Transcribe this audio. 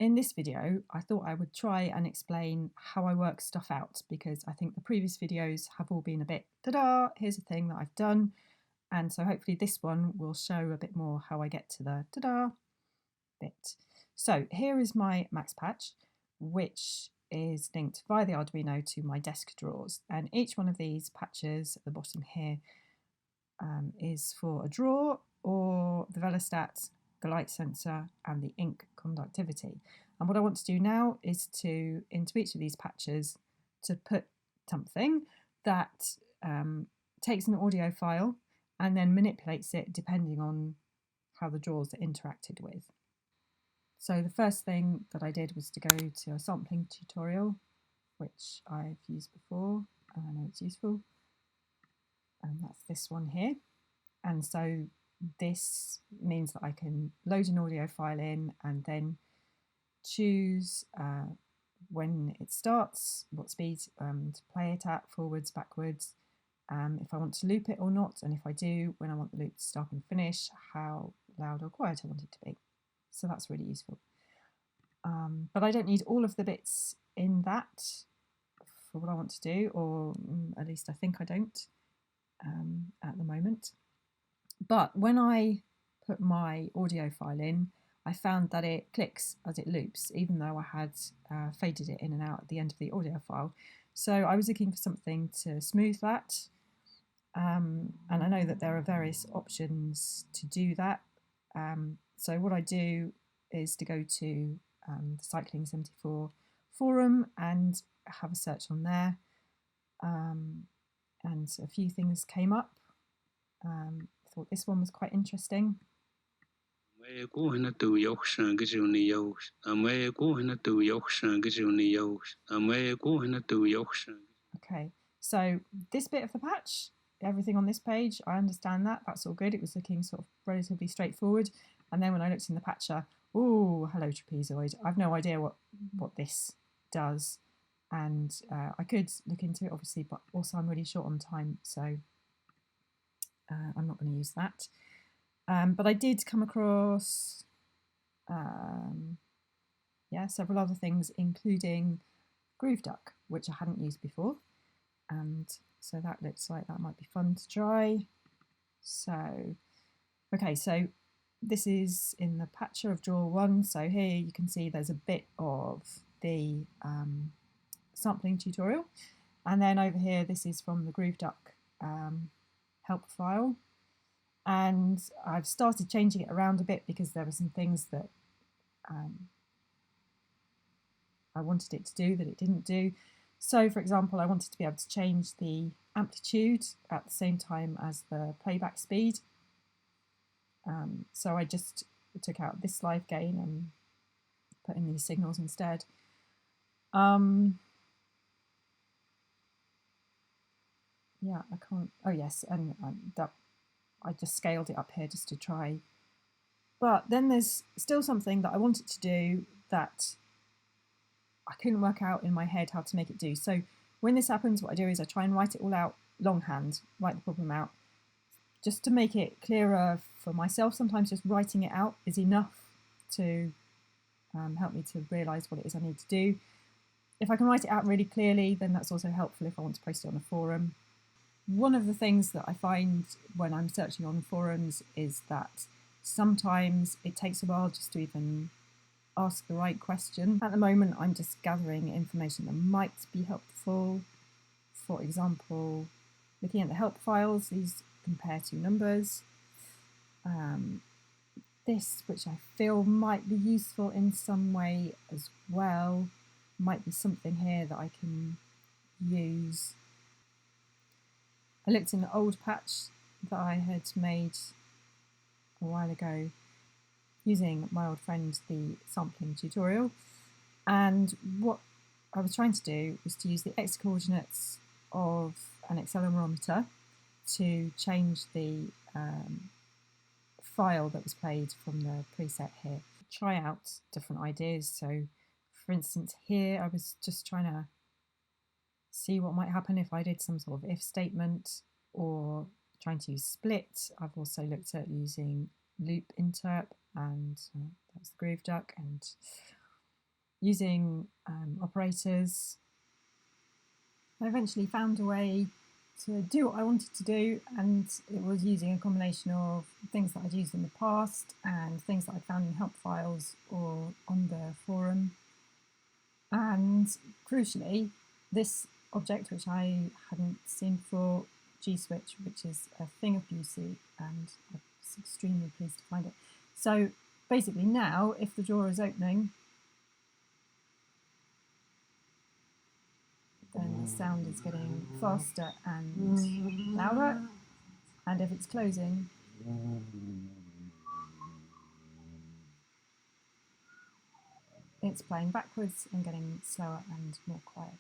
In this video, I thought I would try and explain how I work stuff out, because I think the previous videos have all been a bit, ta-da, here's a thing that I've done. And so hopefully this one will show a bit more how I get to the ta-da bit. So here is my max patch, which is linked via the Arduino to my desk drawers. And each one of these patches at the bottom here is for a drawer or the velostat, the light sensor and the ink conductivity. And what I want to do now is to, into each of these patches, to put something that takes an audio file and then manipulates it depending on how the drawers are interacted with. So the first thing that I did was to go to a sampling tutorial, which I've used before and I know it's useful. And that's this one here. And so this means that I can load an audio file in and then choose when it starts, what speed to play it at, forwards, backwards, if I want to loop it or not, and if I do, when I want the loop to start and finish, how loud or quiet I want it to be. So that's really useful. But I don't need all of the bits in that for what I want to do, or at least I think I don't at the moment. But when I put my audio file in, I found that it clicks as it loops, even though I had faded it in and out at the end of the audio file. So I was looking for something to smooth that. And I know that there are various options to do that. So what I do is to go to the Cycling 74 forum and have a search on there. And a few things came up. I thought this one was quite interesting. Okay, so this bit of the patch, everything on this page, I understand that, that's all good. It was looking sort of relatively straightforward. And then when I looked in the patcher, oh, hello trapezoid. I've no idea what this does. And I could look into it, obviously, but also I'm really short on time, so I'm not going to use that. But I did come across several other things, including GrooveDuck, which I hadn't used before. And so that looks like that might be fun to try. So, okay, so this is in the patcher of drawer 1. So here you can see there's a bit of the sampling tutorial. And then over here, this is from the GrooveDuck help file. And I've started changing it around a bit because there were some things that I wanted it to do that it didn't do. So, for example, I wanted to be able to change the amplitude at the same time as the playback speed. So I just took out this live gain and put in these signals instead. Yeah, I can't. Oh yes, and that I just scaled it up here just to try. But then there's still something that I wanted to do that I couldn't work out in my head how to make it do. So when this happens, what I do is I try and write it all out longhand, write the problem out, just to make it clearer for myself. Sometimes just writing it out is enough to help me to realise what it is I need to do. If I can write it out really clearly, then that's also helpful if I want to post it on a forum. One of the things that I find when I'm searching on forums is that sometimes it takes a while just to even ask the right question. At the moment, I'm just gathering information that might be helpful. For example, looking at the help files, these compare two numbers. This, which I feel might be useful in some way as well, might be something here that I can use. I looked in the old patch that I had made a while ago using my old friend, the sampling tutorial. And what I was trying to do was to use the x coordinates of an accelerometer to change the file that was played from the preset here. Try out different ideas. So for instance, here I was just trying to see what might happen if I did some sort of if statement, or trying to use split. I've also looked at using loop interp, and that's the GrooveDuck, and using operators. I eventually found a way to do what I wanted to do, and it was using a combination of things that I'd used in the past and things that I'd found in help files or on the forum. And crucially, this object, which I hadn't seen before, G-switch, which is a thing of beauty, and I was extremely pleased to find it. So basically now, if the drawer is opening, then the sound is getting faster and louder, and if it's closing, it's playing backwards and getting slower and more quiet.